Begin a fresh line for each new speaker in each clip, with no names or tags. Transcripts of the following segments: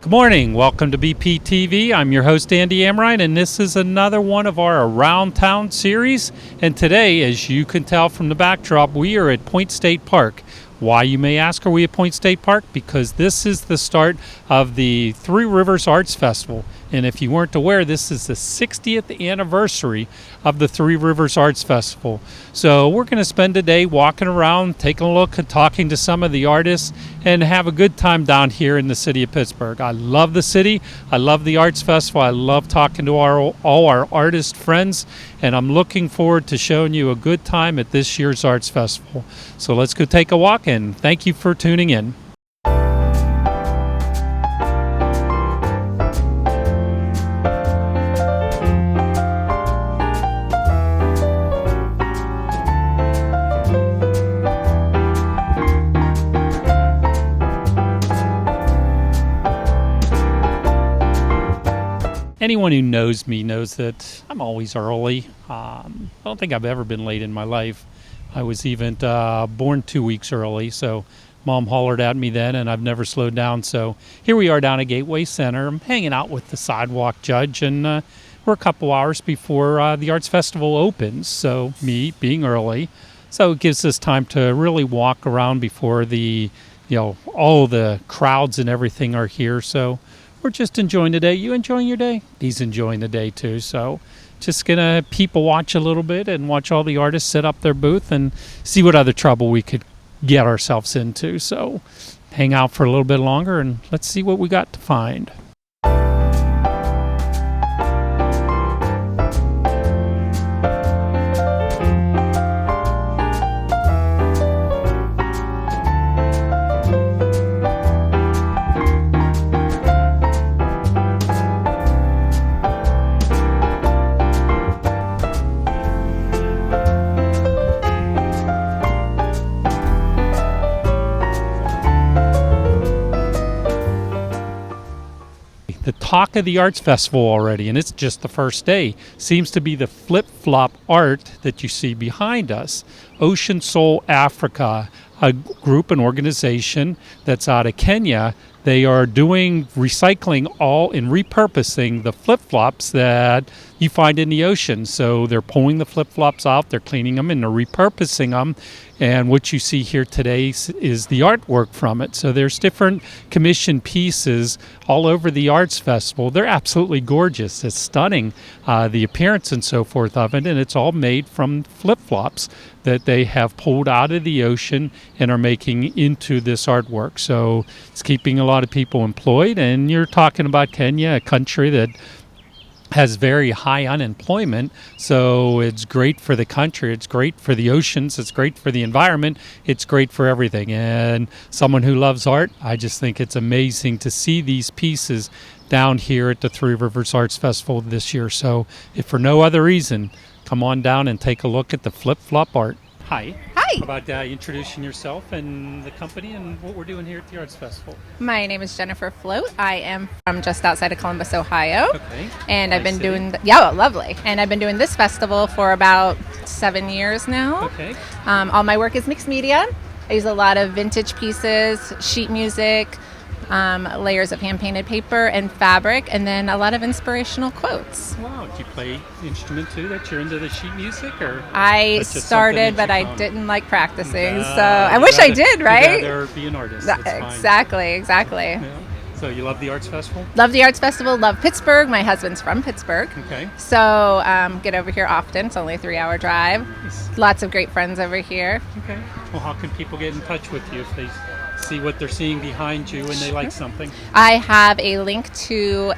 Good morning. Welcome to BPTV. I'm your host, Andy Amrine, and this is another one of our Around Town series. And today, as you can tell from the backdrop, we are at Point State Park. Why, you may ask, are we at Point State Park? Because this is the start of the Three Rivers Arts Festival. And if you weren't aware, this is the 60th anniversary of the Three Rivers Arts Festival. So we're going to spend a day walking around, taking a look and talking to some of the artists, and have a good time down here in the city of Pittsburgh. I love the city. I love the Arts Festival. I love talking to all our artist friends, and I'm looking forward to showing you a good time at this year's Arts Festival. So let's go take a walk, and thank you for tuning in. Anyone who knows me knows that I'm always early. I don't think I've ever been late in my life. I was even born 2 weeks early, so Mom hollered at me then, and I've never slowed down. So here we are down at Gateway Center. I'm hanging out with the sidewalk judge, and we're a couple hours before the Arts Festival opens, so me being early. So it gives us time to really walk around before all the crowds and everything are here. So we're just enjoying the day. You enjoying your day? He's enjoying the day too. So just gonna people watch a little bit and watch all the artists set up their booth and see what other trouble we could get ourselves into. So hang out for a little bit longer and let's see what we got to find. The talk of the Arts Festival already, and it's just the first day, seems to be the flip-flop art that you see behind us. Ocean Soul Africa, a group, an organization that's out of Kenya. They are doing recycling and repurposing the flip-flops that you find in the ocean. So they're pulling the flip-flops out, they're cleaning them, and they're repurposing them. And what you see here today is the artwork from it. So there's different commissioned pieces all over the Arts Festival. They're absolutely gorgeous. It's stunning, the appearance and so forth of it. And it's all made from flip-flops that they have pulled out of the ocean and are making into this artwork. So it's keeping a lot of people employed. And you're talking about Kenya, a country that has very high unemployment, so it's great for the country, it's great for the oceans, it's great for the environment, it's great for everything. And someone who loves art, I just think it's amazing to see these pieces down here at the Three Rivers Arts Festival this year. So if for no other reason, come on down and take a look at the flip-flop art. Hi.
Hi.
How about introducing yourself and the company and what we're doing here at the Arts Festival?
My name is Jennifer Float. I am from just outside of Columbus, Ohio.
Okay.
And I've been
city.
doing, lovely. And I've been doing this festival for about 7 years now.
Okay.
All my work is mixed media. I use a lot of vintage pieces, sheet music, layers of hand-painted paper and fabric, and then a lot of inspirational quotes.
Wow, do you play instrument too, that you're into the sheet music? Or
I
that's just
started,
something that
but
you
I
found?
didn't like practicing,
Nah,
so I
you'd
wish I
rather-
did,
you'd
right?
rather be an artist. That's fine.
Exactly.
Yeah. So you love the Arts Festival?
Love the Arts Festival, love Pittsburgh. My husband's from Pittsburgh.
Okay.
So get over here often. It's only a 3-hour drive.
Nice.
Lots of great friends over here.
Okay. Well, how can people get in touch with you if they see what they're seeing behind you and they like something?
I have a link to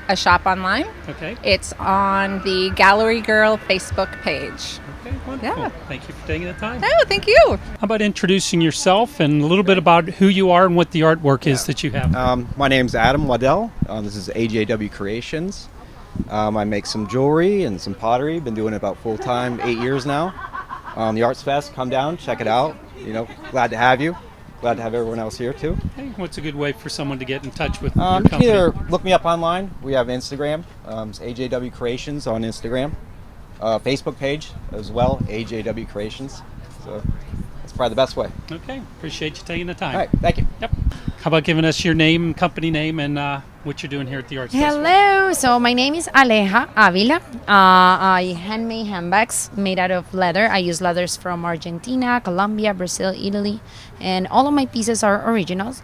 a shop online.
Okay.
It's on the Gallery Girl Facebook page.
Okay, wonderful.
Yeah.
Thank you for taking the time.
Oh, thank you.
How about introducing yourself and a little bit about who you are and what the artwork is that you have?
My name's Adam Waddell. This is AJW Creations. I make some jewelry and some pottery. Been doing it about full time, 8 years now. The Arts Fest, come down, check it out. Glad to have you. Glad to have everyone else here too.
Hey, what's a good way for someone to get in touch with
You
your
can
company?
either look me up online. We have Instagram. It's AJW Creations on Instagram. Facebook page as well, AJW Creations. So that's probably the best way.
Okay, appreciate you taking the time.
All right, thank you.
Yep. How about giving us your name, company name, and what you're doing here at the Arts Festival?
Hello, so my name is Aleja Avila. I handmade handbags made out of leather. I use leathers from Argentina, Colombia, Brazil, Italy, and all of my pieces are originals.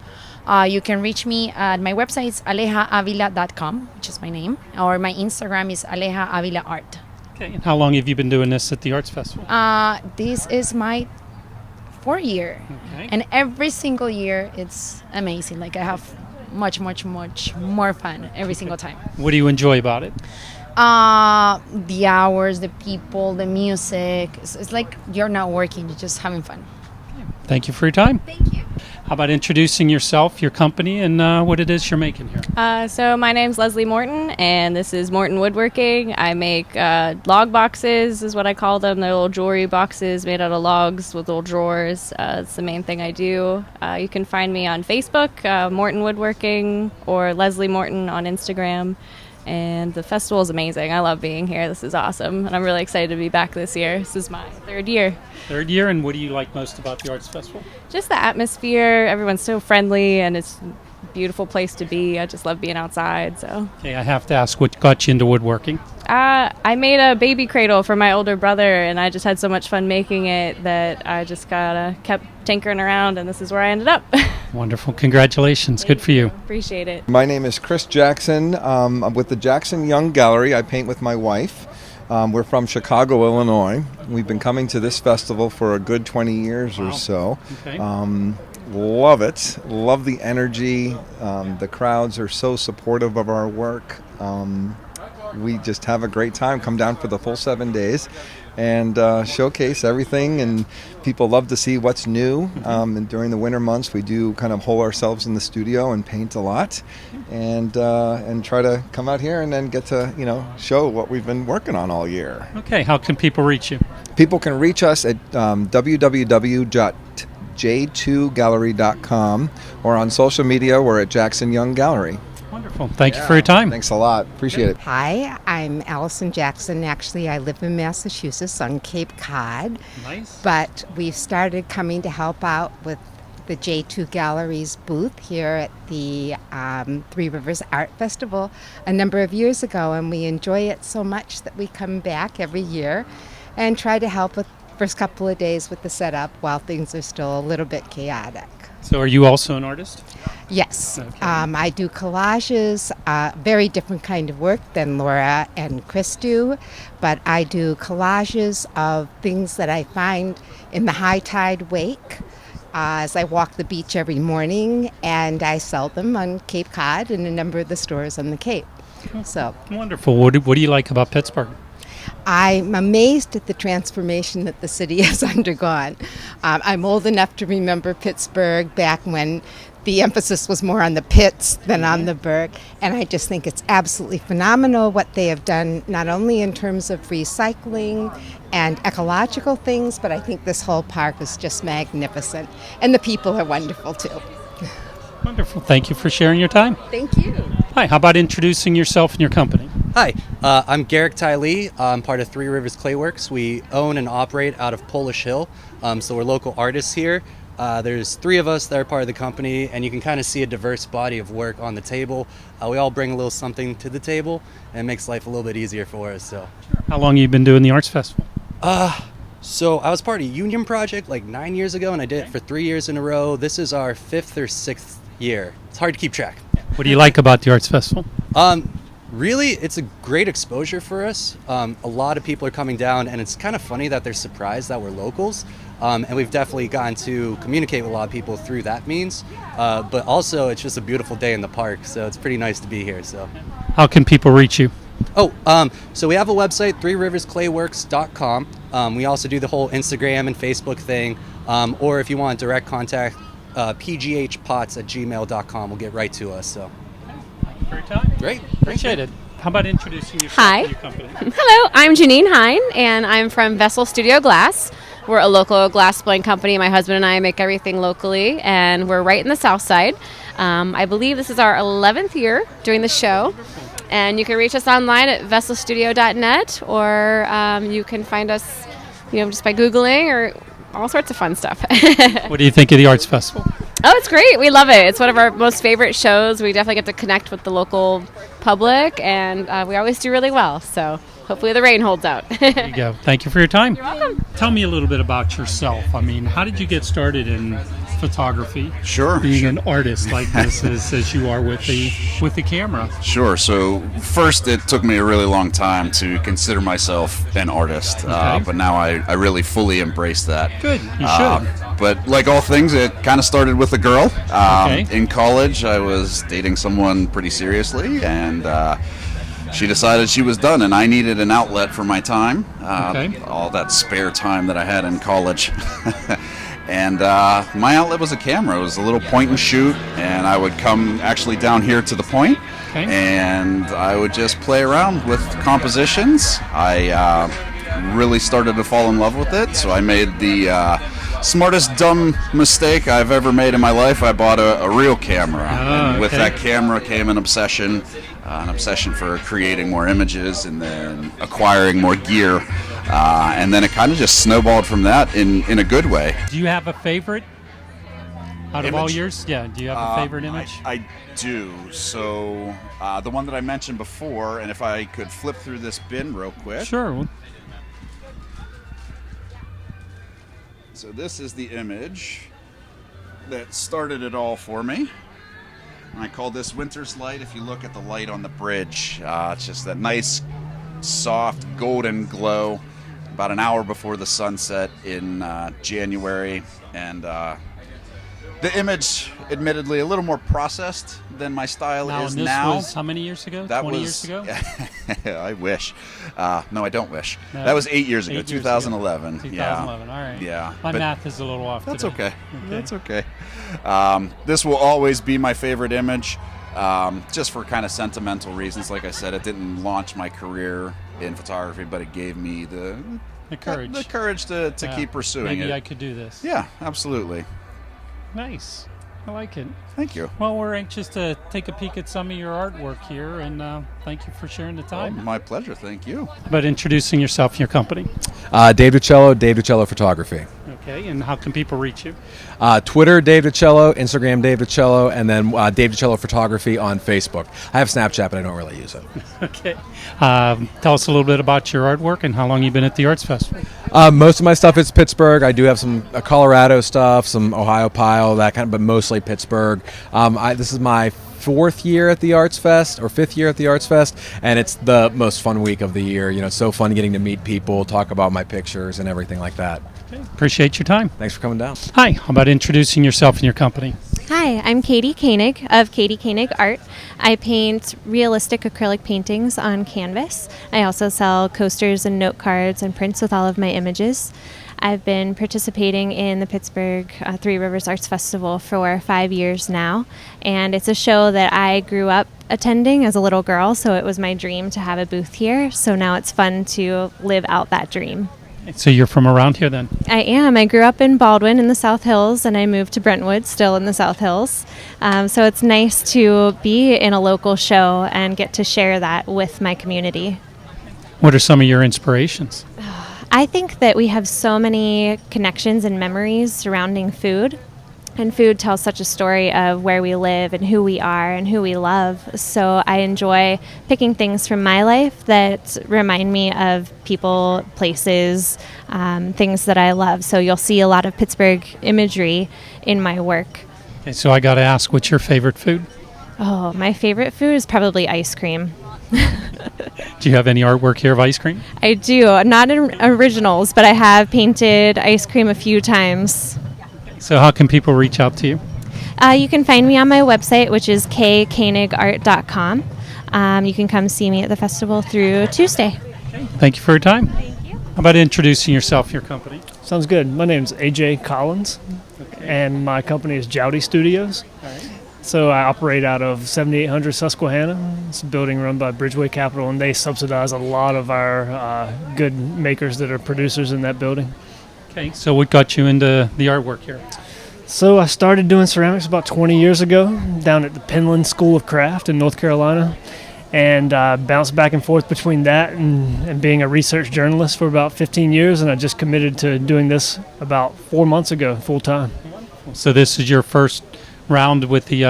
You can reach me at my website, it's alejaavila.com, which is my name, or my Instagram is Aleja Avila Art.
Okay, and how long have you been doing this at the Arts Festival?
This is my 4th year,
Okay.
and every single year it's amazing. Like I have much more fun every single time.
What do you enjoy about it?
The hours, the people, the music. It's like you're not working, you're just having fun.
Thank you for your time.
Thank you.
How about introducing yourself, your company, and what it is you're making here?
So my name's Leslie Morton, and this is Morton Woodworking. I make log boxes, is what I call them. They're little jewelry boxes made out of logs with little drawers. It's the main thing I do. You can find me on Facebook, Morton Woodworking, or Leslie Morton on Instagram. And the festival is amazing. I love being here. This is awesome. And I'm really excited to be back this year. This is my 3rd year.
3rd year, and what do you like most about the Arts Festival?
Just the atmosphere. Everyone's so friendly, and it's a beautiful place to be. I just love being outside. So
Okay, I have to ask, what got you into woodworking?
I made a baby cradle for my older brother, and I just had so much fun making it that I just kept tinkering around, and this is where I ended up.
Wonderful. Congratulations. Good for you.
Appreciate it.
My name is Chris Jackson. I'm with the Jackson Young Gallery. I paint with my wife. We're from Chicago, Illinois. We've been coming to this festival for a good 20 years or so.
Okay.
Love it. Love the energy. The crowds are so supportive of our work. We just have a great time. Come down for the full 7 days and showcase everything, and people love to see what's new. And during the winter months, we do kind of hole ourselves in the studio and paint a lot, and try to come out here and then get to show what we've been working on all year.
Okay, how can people reach you?
People can reach us at www.j2gallery.com, or on social media, we're at Jackson Young Gallery.
Wonderful. Thank you for your time.
Thanks a lot. Appreciate it.
Hi, I'm Allison Jackson. Actually, I live in Massachusetts on Cape Cod,
Nice.
but we've started coming to help out with the J2 Gallery's booth here at the Three Rivers Art Festival a number of years ago, and we enjoy it so much that we come back every year and try to help with the first couple of days with the setup while things are still a little bit chaotic.
So are you also an artist?
Yes,
Okay.
I do collages, very different kind of work than Laura and Chris do, but I do collages of things that I find in the high tide wake as I walk the beach every morning, and I sell them on Cape Cod and a number of the stores on the Cape. So
Wonderful. What do you like about Pittsburgh?
I'm amazed at the transformation that the city has undergone. I'm old enough to remember Pittsburgh back when the emphasis was more on the pits than on the burg, and I just think it's absolutely phenomenal what they have done, not only in terms of recycling and ecological things, but I think this whole park is just magnificent, and the people are wonderful too.
Wonderful. Thank you for sharing your time.
Thank you.
Hi, how about introducing yourself and your company?
Hi, I'm Garrick Ty Lee. I'm part of Three Rivers Clayworks. We own and operate out of Polish Hill, so we're local artists here. There's 3 of us that are part of the company, and you can kind of see a diverse body of work on the table. We all bring a little something to the table, and it makes life a little bit easier for us. So,
How long have you been doing the Arts Festival?
so I was part of Union Project like 9 years ago, and I did it for 3 years in a row. This is our 5th or 6th year. It's hard to keep track.
What do you like about the Arts Festival?
Really, it's a great exposure for us. A lot of people are coming down, and it's kind of funny that they're surprised that we're locals. And we've definitely gotten to communicate with a lot of people through that means. But also, it's just a beautiful day in the park, so it's pretty nice to be here. So,
How can people reach you?
So we have a website, threeriversclayworks.com. We also do the whole Instagram and Facebook thing. Or if you want direct contact, pghpots@gmail.com will get right to us. So,
For your time.
great.
Appreciate it. How about introducing yourself
Hi.
and your company?
Hello, I'm Janine Hine, and I'm from Vessel Studio Glass. We're a local glass blowing company. My husband and I make everything locally, and we're right in the South Side. I believe this is our 11th year doing the show, and you can reach us online at vesselstudio.net, or you can find us, just by Googling or all sorts of fun stuff.
What do you think of the Arts Festival?
Oh, it's great. We love it. It's one of our most favorite shows. We definitely get to connect with the local public, and we always do really well. So hopefully the rain holds out.
There you go. Thank you for your time.
You're welcome.
Tell me a little bit about yourself. I mean, how did you get started in photography?
Sure.
Being an artist like this as you are with the camera.
Sure. So first, it took me a really long time to consider myself an artist,
Okay.
but now I really fully embrace that.
Good. You should.
But like all things, it kind of started with a girl.
Okay.
In college, I was dating someone pretty seriously, and she decided she was done, and I needed an outlet for my time,
Okay.
all that spare time that I had in college. And my outlet was a camera. It was a little point and shoot, and I would come actually down here to the point,
Okay.
and I would just play around with compositions. I really started to fall in love with it, so I made the smartest dumb mistake I've ever made in my life. I bought a real camera, and with
okay.
that camera came an obsession for creating more images and then acquiring more gear. And then it kind of just snowballed from that in a good way.
Do you have a favorite out of all
Image?
yours? Yeah. Do you have a favorite image?
I do. So the one that I mentioned before, and if I could flip through this bin real quick.
Sure.
So this is the image that started it all for me. And I call this Winter's Light. If you look at the light on the bridge, it's just that nice, soft, golden glow about an hour before the sunset in January. And the image, admittedly, a little more processed than my style
Now,
is
and this
now.
was how many years ago?
That
20
was,
years ago?
I wish. No, I don't wish.
No.
That was 8 years ago,
8 years
2011.
2011. All right.
Yeah.
My
But
math is a little off.
that's
today.
okay. That's okay. This will always be my favorite image, just for kind of sentimental reasons. Like I said, it didn't launch my career in photography, but it gave me the
courage.
to
Yeah.
keep pursuing
Maybe
it.
I could do this.
Yeah, absolutely.
Nice. I like it.
Thank you.
Well, we're anxious to take a peek at some of your artwork here, and thank you for sharing the
Oh,
time.
my pleasure. Thank you.
How about introducing yourself and your company?
Dave DiCello, Dave DiCello Photography.
Okay, and how can people reach you?
Twitter, Dave DiCello, Instagram, Dave DiCello, and then Dave DiCello Photography on Facebook. I have Snapchat, but I don't really use it.
Okay. Tell us a little bit about your artwork and how long you've been at the Arts Festival.
Most of my stuff is Pittsburgh. I do have some Colorado stuff, some Ohio Pile, that kind of, but mostly Pittsburgh. This is my fourth year at the Arts Fest, or fifth year at the Arts Fest, and it's the most fun week of the year. You know, it's so fun getting to meet people, talk about my pictures and everything like that.
Okay. Appreciate your time.
Thanks for coming down.
Hi, how about introducing yourself and your company?
Hi, I'm Katie Koenig of Katie Koenig Art. I paint realistic acrylic paintings on canvas. I also sell coasters and note cards and prints with all of my images. I've been participating in the Pittsburgh Three Rivers Arts Festival for 5 years now, and it's a show that I grew up attending as a little girl, so it was my dream to have a booth here, so now it's fun to live out that dream.
So you're from around here then?
I am. I grew up in Baldwin in the South Hills, and I moved to Brentwood, still in the South Hills. So it's nice to be in a local show and get to share that with my community.
What are some of your inspirations?
I think that we have so many connections and memories surrounding food. And food tells such a story of where we live and who we are and who we love. So I enjoy picking things from my life that remind me of people, places, things that I love. So you'll see a lot of Pittsburgh imagery in my work.
Okay, so I got to ask, what's your favorite food?
Oh, my favorite food is probably ice cream.
Do you have any artwork here of ice cream?
I do. Not in originals, but I have painted ice cream a few times.
So how can people reach out to you?
You can find me on my website, which is kkoenigart.com. You can come see me at the festival through Tuesday.
Thank you for your time. Thank you. How about introducing yourself and your company?
Sounds good. My name's AJ Collins, and my company is Jowdy Studios.
All right.
So I operate out of 7800 Susquehanna. It's a building run by Bridgeway Capital, and they subsidize a lot of our good makers that are producers in that building.
Okay, so what got you into the artwork here?
So I started doing ceramics about 20 years ago down at the Penland School of Craft in North Carolina. and bounced back and forth between that and being a research journalist for about 15 years, and I just committed to doing this about 4 months ago full time.
So this is your first round with the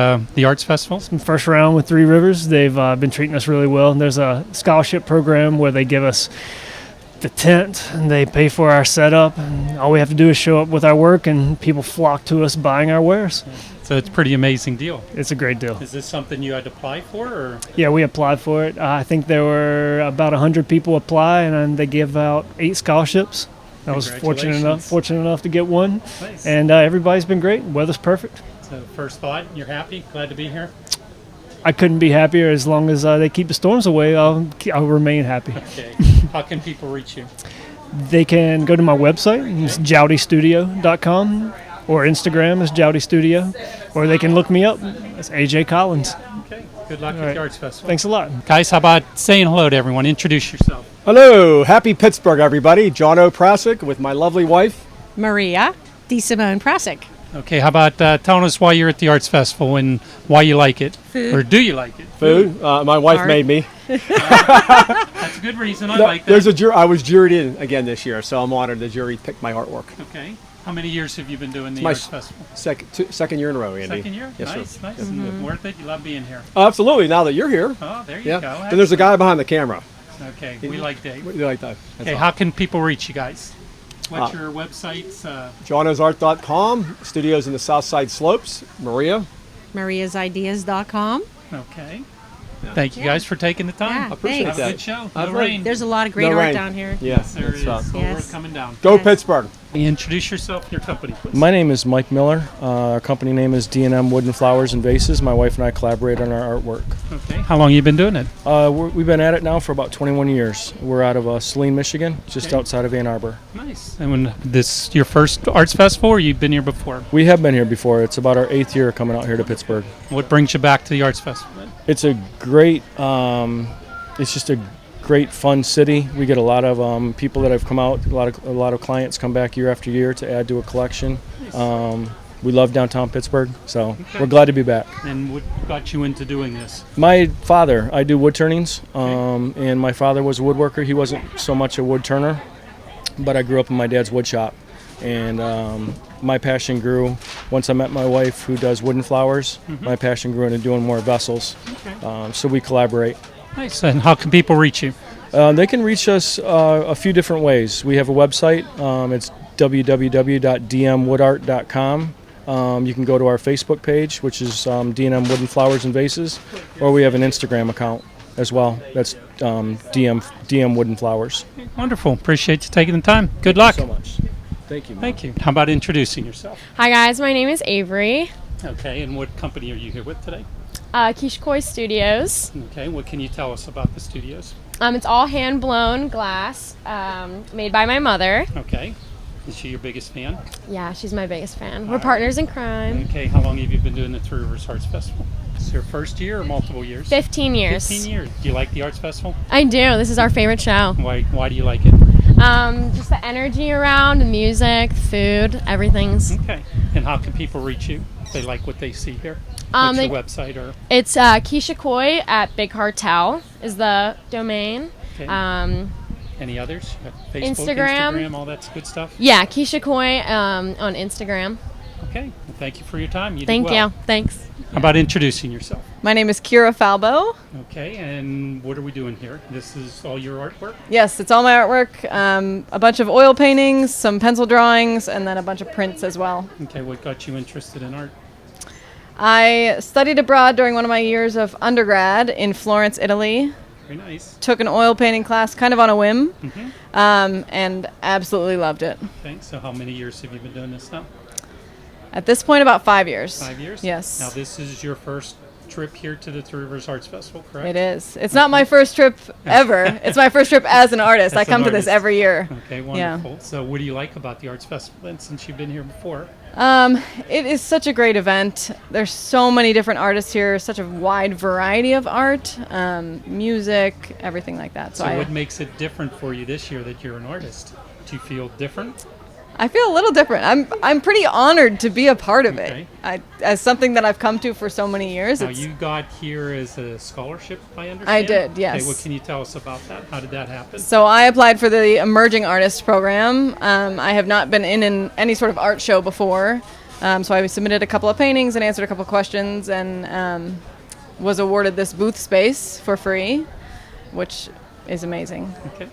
Arts Festival?
First round with Three Rivers. They've been treating us really well. There's a scholarship program where they give us the tent and they pay for our setup, and all we have to do is show up with our work and people flock to us buying our wares.
So it's a pretty amazing deal.
It's a great deal.
Is this something you had to apply for? Or?
Yeah, we applied for it. I think there were about 100 people apply, and they give out 8 scholarships. I was fortunate enough to get one.
Nice.
And everybody's been great. Weather's perfect.
So first thought, you're happy? Glad to be here?
I couldn't be happier. As long as they keep the storms away, I'll remain happy.
Okay. How can people reach you?
They can go to my website. It's jowdystudio.com, or Instagram is Jowdy Studio, or they can look me up. It's AJ Collins.
Okay. Good luck at the Arts Festival.
Thanks a lot.
Guys, how about saying hello to everyone? Introduce yourself.
Hello. Happy Pittsburgh, everybody. John O. Prasic with my lovely wife,
Maria DeSimone Prasic.
Okay, how about telling us why you're at the Arts Festival and why you like it?
Food.
Or do you like it?
Food. My wife
Art.
made me.
That's a good reason. I like that.
There's a jury. I was juried in again this year, so I'm honored the jury picked my artwork.
Okay. How many years have you been doing the
My
Arts Festival?
second year in a row, Andy.
Second year?
Yes,
Nice,
sir.
nice.
Yes, sir.
Worth it? You love being here?
Absolutely. Now that you're here.
Oh, there you
Yeah.
go.
And there's a guy behind the camera.
Okay, we like Dave.
We like that. That's
Okay,
all.
how can people reach you guys? What's your websites?
JohnO'sArt.com. Studios in the South Side Slopes. Maria.
mariasideas.com.
Okay. Thank you guys for taking the time.
Yeah,
I appreciate
thanks.
that.
Have a good show.
I've
No
heard-
rain.
There's a lot of great
No
art
rain.
down here.
Yes,
There is.
that's
So
Yes.
we're coming down.
Go
Yes.
Pittsburgh.
Introduce yourself and your company, please.
My name is Mike Miller. Our company name is D&M Wooden Flowers and Vases. My wife and I collaborate on our artwork.
Okay. How long you been doing it?
We've been at it now for about 21 years. We're out of Saline, Michigan, just
Okay.
outside of Ann Arbor.
Nice. And when this your first Arts Festival, or you've been here before?
We have been here before. It's about our 8th year coming out here to Pittsburgh.
What brings you back to the Arts Festival? Then?
It's a great, it's just a great fun city. We get a lot of people that have come out. A lot of clients come back year after year to add to a collection. We love downtown Pittsburgh, so we're glad to be back.
And what got you into doing this?
My father, I do wood turnings, and my father was a woodworker. He wasn't so much a wood turner, but I grew up in my dad's wood shop, and my passion grew once I met my wife, who does wooden flowers. My passion grew into doing more vessels, so we collaborate.
Nice. And how can people reach you?
They can reach us a few different ways. We have a website. It's www.dmwoodart.com. You can go to our Facebook page, which is D&M Wooden Flowers and Vases, or we have an Instagram account as well. That's DM Wooden Flowers.
Wonderful. Appreciate you taking the time. Good luck.
Thank you so much. Thank you.
Thank you. How about introducing yourself?
Hi guys, my name is Avery.
Okay, and what company are you here with today?
Kishkoi Studios.
Okay, what can you tell us about the studios?
It's all hand blown glass, made by my mother.
Okay. Is she your biggest fan?
Yeah, she's my biggest fan. We're partners in crime.
Okay, how long have you been doing the Three Rivers Arts Festival? Is it your first year or multiple years?
15 years.
15 years. Do you like the Arts Festival?
I do. This is our favorite show.
Why do you like it?
Just the energy around, the music, the food, everything's.
Okay. And how can people reach you if they like what they see here? What's your website or?
It's Kishkoi at Big Cartel is the domain.
Okay. Any others? Facebook, Instagram, all that good stuff?
Yeah, Kishkoi on Instagram.
Okay. Well, thank you for your time. You did
Thank
well.
you. Thanks.
How about introducing yourself?
My name is Kira Falbo.
Okay, and what are we doing here? This is all your artwork?
Yes, it's all my artwork. A bunch of oil paintings, some pencil drawings, and then a bunch of prints as well.
Okay, what got you interested in art?
I studied abroad during one of my years of undergrad in Florence, Italy.
Very nice.
Took an oil painting class kind of on a whim,
Mm-hmm.
and absolutely loved it.
Okay, so how many years have you been doing this now?
At this point, about 5 years.
5 years?
Yes.
Now this is your first trip here to the Three Rivers Arts Festival, correct?
It is. It's not my first trip ever. It's my first trip as an artist. I come to this every year.
Okay, wonderful. So what do you like about the Arts Festival then, since you've been here before?
It is such a great event. There's so many different artists here, such a wide variety of art, music, everything like that.
So what makes it different for you this year that you're an artist? Do you feel different?
I feel a little different. I'm pretty honored to be a part of it. As something that I've come to for so many years.
Now, you got here as a scholarship, I understand?
I did, yes.
Okay, what can you tell us about that? How did that happen?
So I applied for the Emerging Artist Program. I have not been in any sort of art show before. So I submitted a couple of paintings and answered a couple of questions and was awarded this booth space for free, which is amazing.
Okay.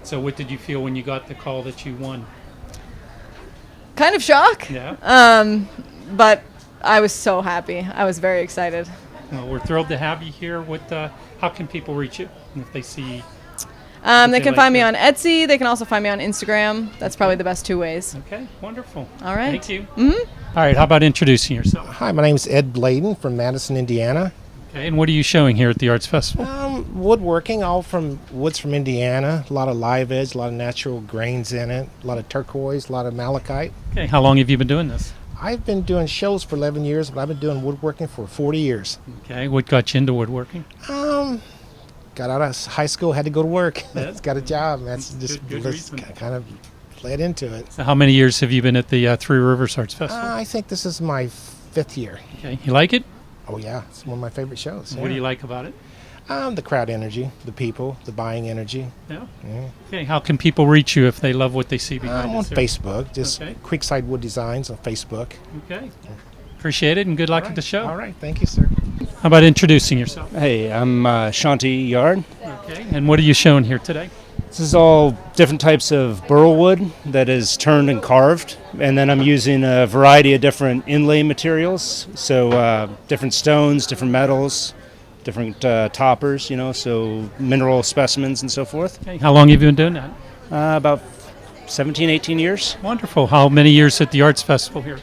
So what did you feel when you got the call that you won?
Kind of shock.
Yeah.
But I was so happy. I was very excited.
Well, we're thrilled to have you here. How can people reach you if they see?
They can find me on Etsy. They can also find me on Instagram. That's probably the best two ways.
Okay, wonderful.
All right.
Thank you. All right, how about introducing yourself?
Hi, my name is Ed Bladen from Madison, Indiana.
Okay, and what are you showing here at the Arts Festival?
Woodworking, all from woods from Indiana. A lot of live edge, a lot of natural grains in it, a lot of turquoise, a lot of malachite.
Okay, how long have you been doing this?
I've been doing shows for 11 years, but I've been doing woodworking for 40 years.
Okay, what got you into woodworking?
Got out of high school, had to go to work.
Yeah.
Got a job. That's just
good reason.
kind of led into it.
So how many years have you been at the Three Rivers Arts Festival?
I think this is my 5th year.
Okay, you like it?
Oh yeah, it's one of my favorite shows.
What do you like about it?
The crowd energy, the people, the buying energy.
Yeah. Okay, how can people reach you if they love what they see behind
I'm
us
on
here?
Facebook, just Creekside Wood Designs on Facebook.
Okay. Appreciate it and good luck at the show.
All right, thank you, sir.
How about introducing yourself?
Hey, I'm Shanti Yard.
Okay, and what are you showing here today?
This is all different types of burl wood that is turned and carved, and then I'm using a variety of different inlay materials, so different stones, different metals, different toppers, so mineral specimens and so forth.
Okay, how long have you been doing that?
About 17, 18 years.
Wonderful. How many years at the Arts Festival here?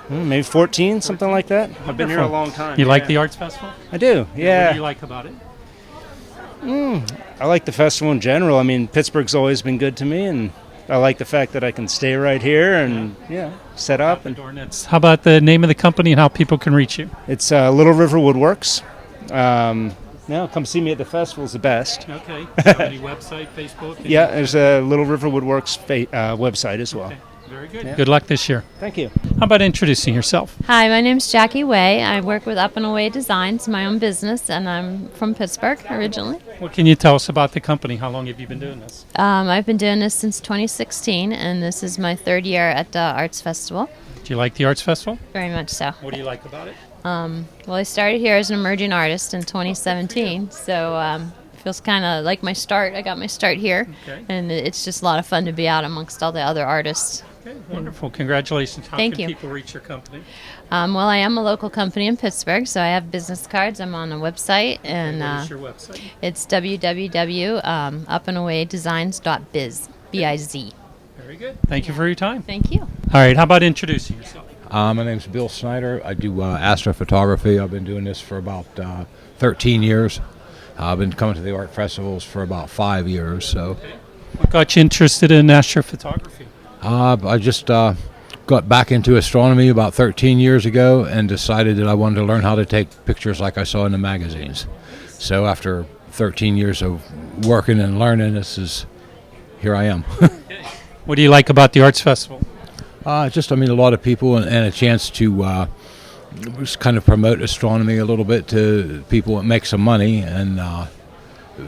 Maybe 14, something like that. I've been here a
Wonderful.
long time.
You like the Arts Festival?
I do, yeah.
What do you like about it?
I like the festival in general. I mean, Pittsburgh's always been good to me, and I like the fact that I can stay right here and set up. And
How about the name of the company and how people can reach you?
it's Little River Woodworks. Come see me at the festival is the best.
Okay. Company website, Facebook?
Yeah, there's a Little River Woodworks website as well.
Okay. Very good.
Yeah.
Good luck this year.
Thank you.
How about introducing yourself?
Hi, my name's Jackie Way. I work with Up and Away Designs, my own business, and I'm from Pittsburgh originally.
What can you tell us about the company? How long have you been doing this?
I've been doing this since 2016, and this is my 3rd year at the Arts Festival.
Do you like the Arts Festival?
Very much so.
What do you like about it?
Well, I started here as an emerging artist in 2017, so feels kind of like my start. I got my start here, and it's just a lot of fun to be out amongst all the other artists.
Okay, wonderful. Congratulations. How
Thank
can
you.
people reach your company?
Well, I am a local company in Pittsburgh, so I have business cards. I'm on a website, and
what is your website?
it's www.upandawaydesigns.biz, B-I-Z.
Very good. Thank you for your time.
Thank you.
All right. How about introducing yourself?
My name's Bill Snyder. I do astrophotography. I've been doing this for about 13 years. I've been coming to the art festivals for about 5 years. So,
What got you interested in astrophotography?
I just got back into astronomy about 13 years ago and decided that I wanted to learn how to take pictures like I saw in the magazines. So after 13 years of working and learning, here I am.
What do you like about the Arts Festival?
A lot of people and a chance to just kind of promote astronomy a little bit to people and make some money and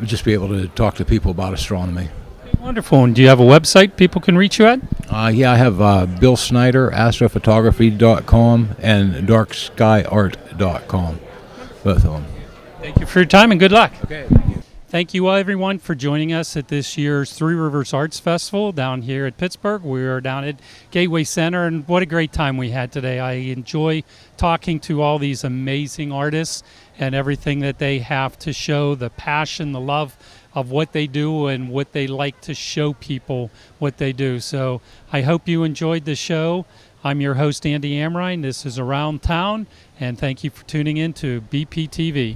just be able to talk to people about astronomy.
Wonderful. And do you have a website people can reach you at?
I have Bill Snyder, astrophotography.com and darkskyart.com, both of them.
Thank you for your time and good luck.
Okay, thank you.
Thank you all, everyone, for joining us at this year's Three Rivers Arts Festival down here at Pittsburgh. We are down at Gateway Center, and what a great time we had today. I enjoy talking to all these amazing artists and everything that they have to show, the passion, the love of what they do and what they like to show people what they do. So I hope you enjoyed the show. I'm your host, Andy Amrine. This is Around Town, and thank you for tuning in to BPTV.